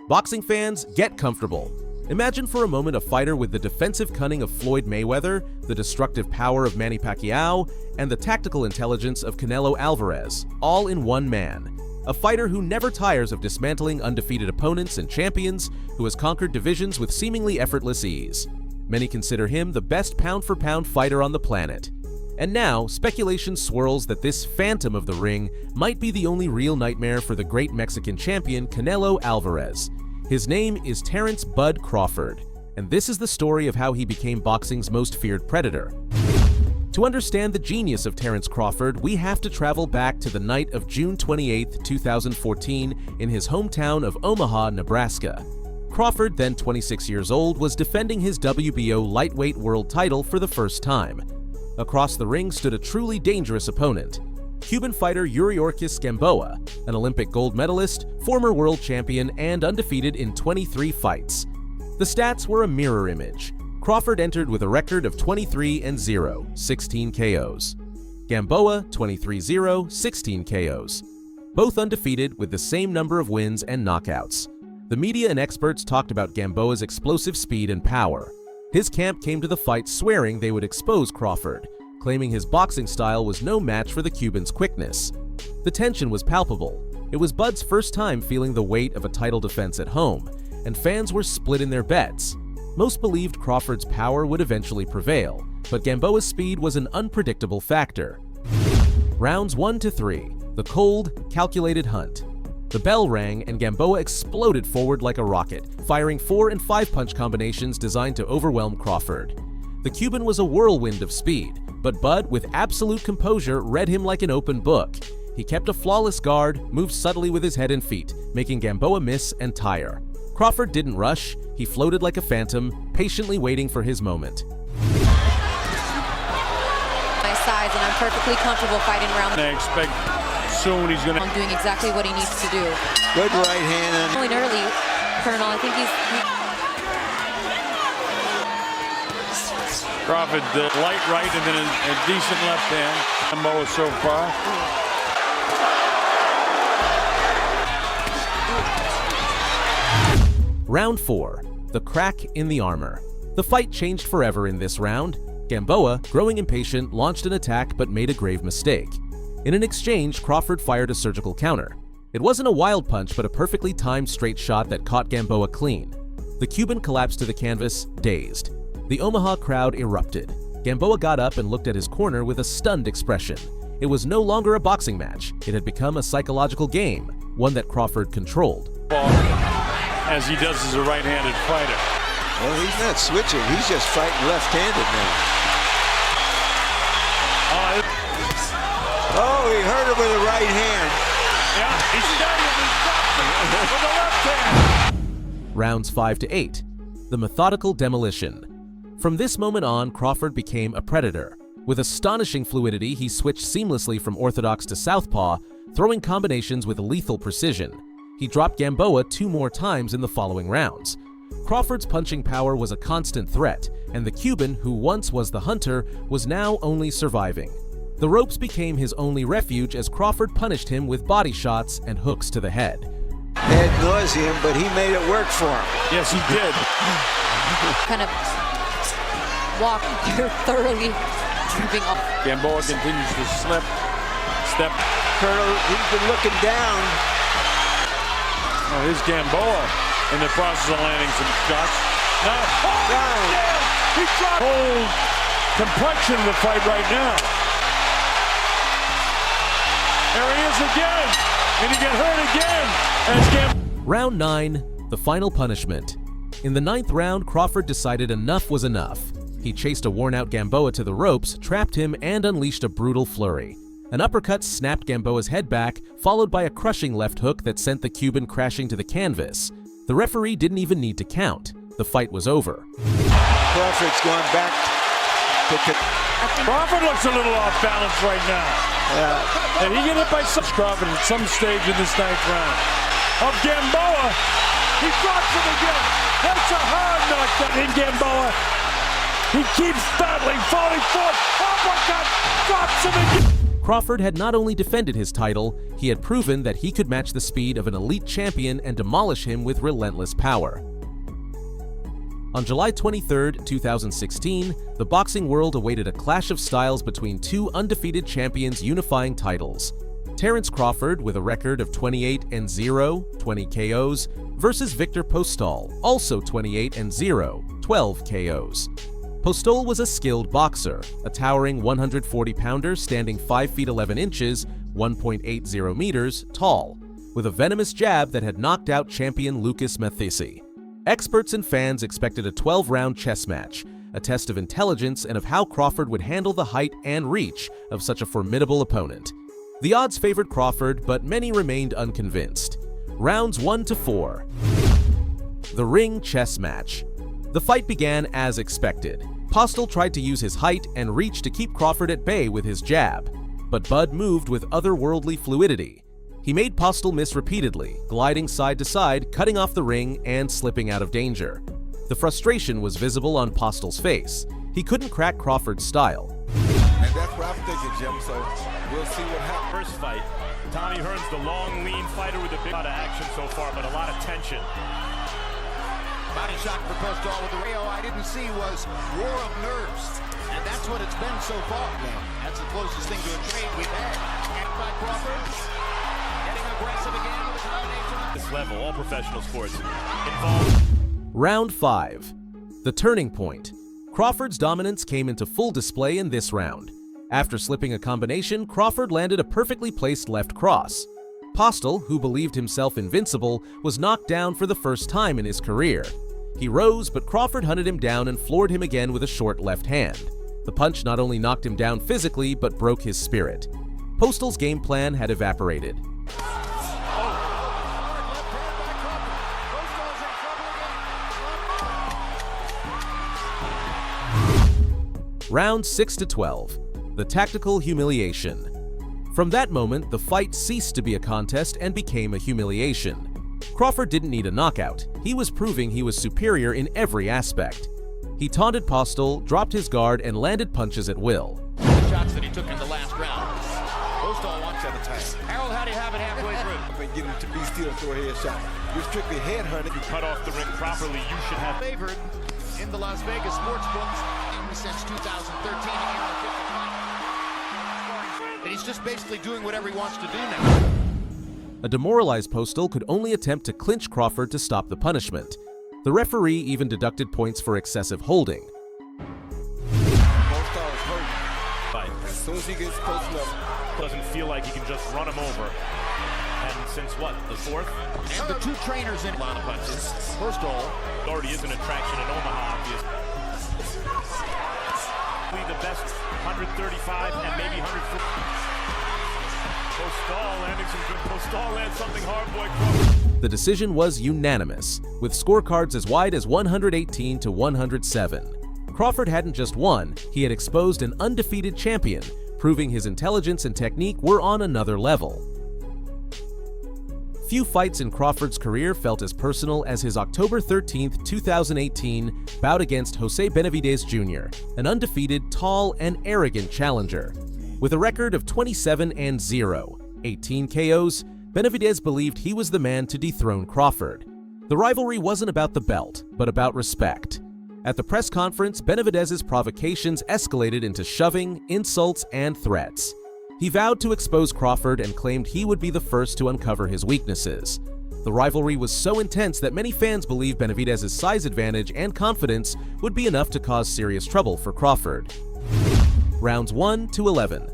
Boxing fans, get comfortable. Imagine for a moment a fighter with the defensive cunning of Floyd Mayweather, the destructive power of Manny Pacquiao, and the tactical intelligence of Canelo Alvarez, all in one man. A fighter who never tires of dismantling undefeated opponents and champions, who has conquered divisions with seemingly effortless ease. Many consider him the best pound-for-pound fighter on the planet. And now, speculation swirls that this phantom of the ring might be the only real nightmare for the great Mexican champion Canelo Alvarez. His name is Terence "Bud" Crawford, and this is the story of how he became boxing's most feared predator. To understand the genius of Terence Crawford, we have to travel back to the night of June 28, 2014, in his hometown of Omaha, Nebraska. Crawford, then 26 years old, was defending his WBO lightweight world title for the first time. Across the ring stood a truly dangerous opponent, Cuban fighter Yuriorkis Gamboa, an Olympic gold medalist, former world champion, and undefeated in 23 fights. The stats were a mirror image. Crawford entered with a record of 23-0, 16 KOs. Gamboa, 23-0, 16 KOs. Both undefeated with the same number of wins and knockouts. The media and experts talked about Gamboa's explosive speed and power. His camp came to the fight swearing they would expose Crawford, claiming his boxing style was no match for the Cuban's quickness. The tension was palpable. It was Bud's first time feeling the weight of a title defense at home, and fans were split in their bets. Most believed Crawford's power would eventually prevail, but Gamboa's speed was an unpredictable factor. Rounds 1 to 3, the cold, calculated hunt. The bell rang and Gamboa exploded forward like a rocket, firing 4- and 5-punch combinations designed to overwhelm Crawford. The Cuban was a whirlwind of speed, but Bud, with absolute composure, read him like an open book. He kept a flawless guard, moved subtly with his head and feet, making Gamboa miss and tire. Crawford didn't rush, he floated like a phantom, patiently waiting for his moment. My size, and I'm perfectly comfortable fighting around. I expect soon he's going to... I'm doing exactly what he needs to do. Good right hand. Going early, Colonel, I think he's... Crawford, light right and then a decent left hand. Gamboa so far. Round 4, the crack in the armor. The fight changed forever in this round. Gamboa, growing impatient, launched an attack but made a grave mistake. In an exchange, Crawford fired a surgical counter. It wasn't a wild punch but a perfectly timed straight shot that caught Gamboa clean. The Cuban collapsed to the canvas, dazed. The Omaha crowd erupted. Gamboa got up and looked at his corner with a stunned expression. It was no longer a boxing match. It had become a psychological game, one that Crawford controlled. As he does as a right-handed fighter. Well, he's not switching. He's just fighting left-handed now. Oh, he hurt him with the right hand. Yeah, he staggered him with the left hand. Rounds 5 to 8, the methodical demolition. From this moment on, Crawford became a predator. With astonishing fluidity, he switched seamlessly from orthodox to southpaw, throwing combinations with lethal precision. He dropped Gamboa 2 more times in the following rounds. Crawford's punching power was a constant threat, and the Cuban, who once was the hunter, was now only surviving. The ropes became his only refuge as Crawford punished him with body shots and hooks to the head. Ad nauseum, but he made it work for him. Yes, he did. Kind of walk thoroughly dripping off. Gamboa continues to slip, step. Colonel, he's been looking down. Oh, here's Gamboa in the process of landing some shots. Now, he dropped the whole complexion of the fight right now. There he is again, and he get hurt again. Round 9, the final punishment. In the 9th round, Crawford decided enough was enough. He chased a worn-out Gamboa to the ropes, trapped him, and unleashed a brutal flurry. An uppercut snapped Gamboa's head back, followed by a crushing left hook that sent the Cuban crashing to the canvas. The referee didn't even need to count. The fight was over. Crawford's going back to... Crawford looks a little off balance right now. Yeah. And he get hit by Crawford at some stage in this 9th round. Of Gamboa, he drops him again. That's a hard knockdown in Gamboa. He keeps battling, falling forward. Uppercut, drops him again. Crawford had not only defended his title, he had proven that he could match the speed of an elite champion and demolish him with relentless power. On July 23, 2016, the boxing world awaited a clash of styles between two undefeated champions unifying titles. Terence Crawford, with a record of 28-0, 20 KOs, versus Viktor Postol, also 28-0, 12 KOs. Postol was a skilled boxer, a towering 140-pounder standing 5 feet 11 inches, 1.80 meters, tall, with a venomous jab that had knocked out champion Lucas Mathisi. Experts and fans expected a 12-round chess match, a test of intelligence and of how Crawford would handle the height and reach of such a formidable opponent. The odds favored Crawford, but many remained unconvinced. Rounds 1 to 4. The ring chess match. The fight began as expected. Postol tried to use his height and reach to keep Crawford at bay with his jab, but Bud moved with otherworldly fluidity. He made Postol miss repeatedly, gliding side to side, cutting off the ring, and slipping out of danger. The frustration was visible on Postol's face. He couldn't crack Crawford's style. And that's what I'm thinking, Jim, so we'll see what happens. First fight, Tommy Hearns, the long, lean fighter with a big amount of action so far, but a lot of tension. Body shot for Postol with the Rayo I didn't see was war of nerves. And that's what it's been so far. That's the closest thing to a trade we've had. And by Crawford, getting aggressive again with a combination. This level, all professional sports involved. Round 5. The turning point. Crawford's dominance came into full display in this round. After slipping a combination, Crawford landed a perfectly placed left cross. Postol, who believed himself invincible, was knocked down for the first time in his career. He rose, but Crawford hunted him down and floored him again with a short left hand. The punch not only knocked him down physically, but broke his spirit. Postol's game plan had evaporated. Round 6 to 12. The tactical humiliation. From that moment, the fight ceased to be a contest and became a humiliation. Crawford didn't need a knockout. He was proving he was superior in every aspect. He taunted Postol, dropped his guard, and landed punches at will. The shots that he took in the last round. Postol wants at a time. Harold, how do you have it halfway through? Get him to be still and throw a head shot. You're strictly head hunting. You cut off the ring properly, you should have Favored in the Las Vegas sports books since 2013. And he's just basically doing whatever he wants to do now. A demoralized Postol could only attempt to clinch Crawford to stop the punishment. The referee even deducted points for excessive holding. Postol is hurt. As soon as he gets close enough, doesn't feel like he can just run him over. And since what, the fourth? And the two trainers in a lot of punches. Postol already is an attraction in Omaha, obviously. The best 135 and maybe 150. Postol landing some good. Postol lands something hard, boy. Crawford. The decision was unanimous, with scorecards as wide as 118 to 107. Crawford hadn't just won, he had exposed an undefeated champion, proving his intelligence and technique were on another level. Few fights in Crawford's career felt as personal as his October 13, 2018 bout against Jose Benavidez Jr., an undefeated, tall, and arrogant challenger. With a record of 27-0, 18 KOs, Benavidez believed he was the man to dethrone Crawford. The rivalry wasn't about the belt, but about respect. At the press conference, Benavidez's provocations escalated into shoving, insults, and threats. He vowed to expose Crawford and claimed he would be the first to uncover his weaknesses. The rivalry was so intense that many fans believed Benavidez's size advantage and confidence would be enough to cause serious trouble for Crawford. Rounds 1 to 11.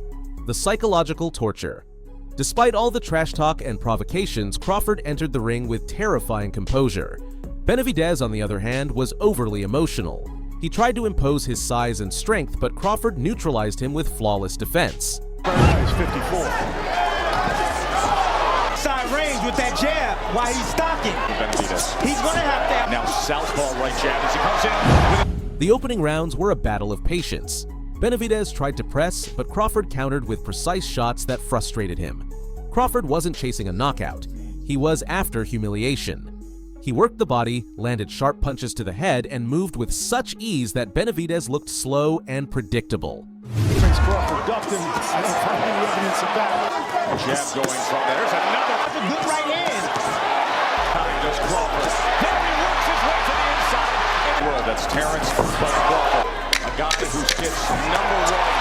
The psychological torture. Despite all the trash talk and provocations, Crawford entered the ring with terrifying composure. Benavidez, on the other hand, was overly emotional. He tried to impose his size and strength, but Crawford neutralized him with flawless defense. He's 54. Side range with that jab while he's stalking. Benavidez. He's going to have to. Now southpaw right jab as he comes in. The opening rounds were a battle of patience. Benavidez tried to press, but Crawford countered with precise shots that frustrated him. Crawford wasn't chasing a knockout. He was after humiliation. He worked the body, landed sharp punches to the head, and moved with such ease that Benavidez looked slow and predictable. Crawford ducked nothing. I don't find any evidence of that. Jab going from there. There's another. That's a good right hand. Does Crawford. There he works his way to the inside. World, that's Terence but Crawford. A guy who sits #1.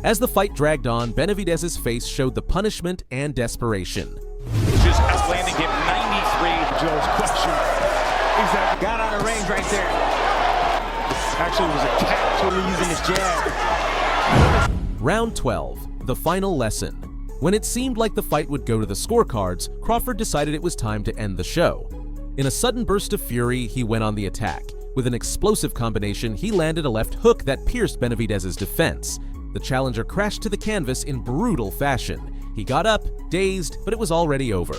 As the fight dragged on, Benavidez's face showed the punishment and desperation. Just outlanding him 93. Joe's question is that got out of range right there. Actually, it was a catch when using his jab. Round 12, the final lesson. When it seemed like the fight would go to the scorecards, Crawford decided it was time to end the show. In a sudden burst of fury, he went on the attack. With an explosive combination, he landed a left hook that pierced Benavidez's defense. The challenger crashed to the canvas in brutal fashion. He got up, dazed, but it was already over.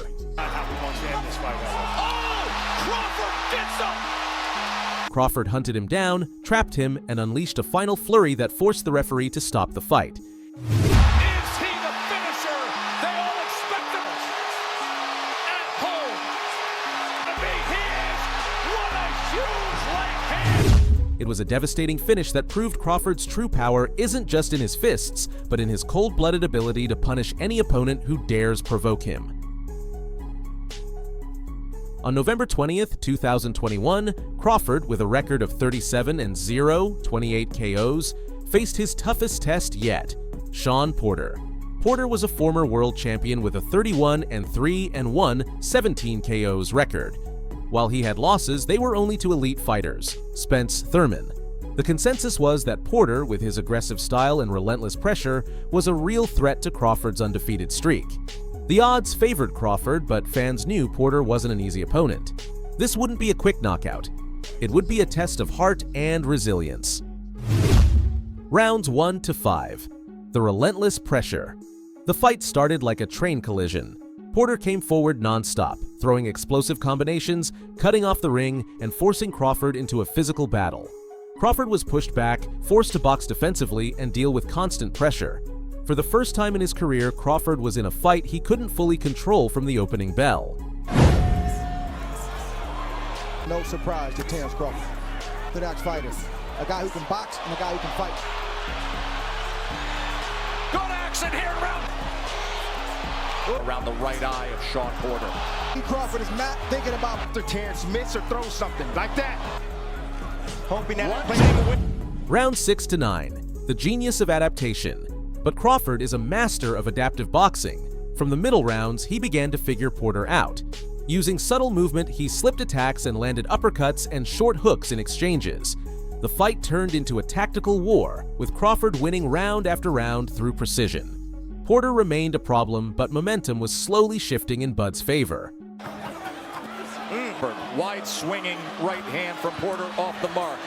Crawford hunted him down, trapped him, and unleashed a final flurry that forced the referee to stop the fight. Is he the finisher? They all expect him at home. To be his. What a huge right hand. It was a devastating finish that proved Crawford's true power isn't just in his fists, but in his cold-blooded ability to punish any opponent who dares provoke him. On November 20th, 2021, Crawford, with a record of 37-0, 28 KOs, faced his toughest test yet, Shawn Porter. Porter was a former world champion with a 31-3-1, 17 KOs record. While he had losses, they were only to elite fighters, Spence Thurman. The consensus was that Porter, with his aggressive style and relentless pressure, was a real threat to Crawford's undefeated streak. The odds favored Crawford, but fans knew Porter wasn't an easy opponent. This wouldn't be a quick knockout. It would be a test of heart and resilience. Rounds 1 to 5. The relentless pressure. The fight started like a train collision. Porter came forward non-stop, throwing explosive combinations, cutting off the ring, and forcing Crawford into a physical battle. Crawford was pushed back, forced to box defensively, and deal with constant pressure. For the first time in his career, Crawford was in a fight he couldn't fully control from the opening bell. No surprise to Terence Crawford. Good fighter. A guy who can box and a guy who can fight. Good action here around the right eye of Shawn Porter. Crawford is not thinking about Terence miss or throw something like that. Hoping that Round 6 to 9. The genius of adaptation. But Crawford is a master of adaptive boxing. From the middle rounds, he began to figure Porter out. Using subtle movement, he slipped attacks and landed uppercuts and short hooks in exchanges. The fight turned into a tactical war, with Crawford winning round after round through precision. Porter remained a problem, but momentum was slowly shifting in Bud's favor. Wide swinging right hand from Porter off the mark.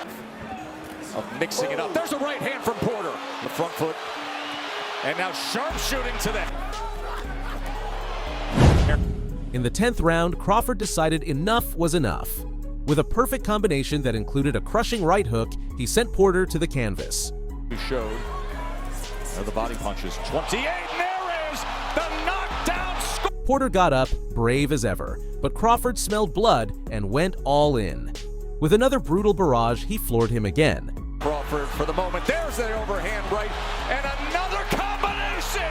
Of mixing it up. There's a right hand from Porter. The front foot. And now sharpshooting to that. In the 10th round, Crawford decided enough was enough. With a perfect combination that included a crushing right hook, he sent Porter to the canvas. He showed. There are the body punches. 28, and there is the knockdown score. Porter got up, brave as ever, but Crawford smelled blood and went all in. With another brutal barrage, he floored him again. Crawford for the moment. There's the overhand right, and another combination.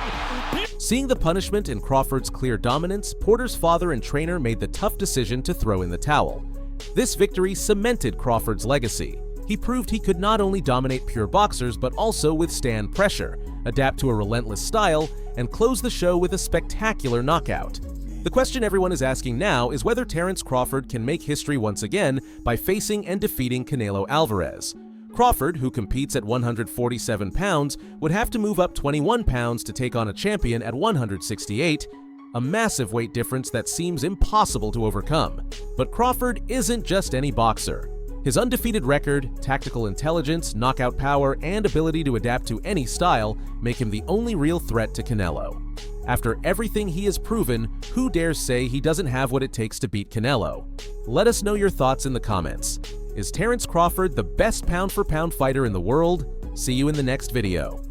Seeing the punishment in Crawford's clear dominance, Porter's father and trainer made the tough decision to throw in the towel. This victory cemented Crawford's legacy. He proved he could not only dominate pure boxers, but also withstand pressure, adapt to a relentless style, and close the show with a spectacular knockout. The question everyone is asking now is whether Terence Crawford can make history once again by facing and defeating Canelo Alvarez. Crawford, who competes at 147 pounds, would have to move up 21 pounds to take on a champion at 168, a massive weight difference that seems impossible to overcome. But Crawford isn't just any boxer. His undefeated record, tactical intelligence, knockout power, and ability to adapt to any style make him the only real threat to Canelo. After everything he has proven, who dares say he doesn't have what it takes to beat Canelo? Let us know your thoughts in the comments. Is Terence Crawford the best pound-for-pound fighter in the world? See you in the next video.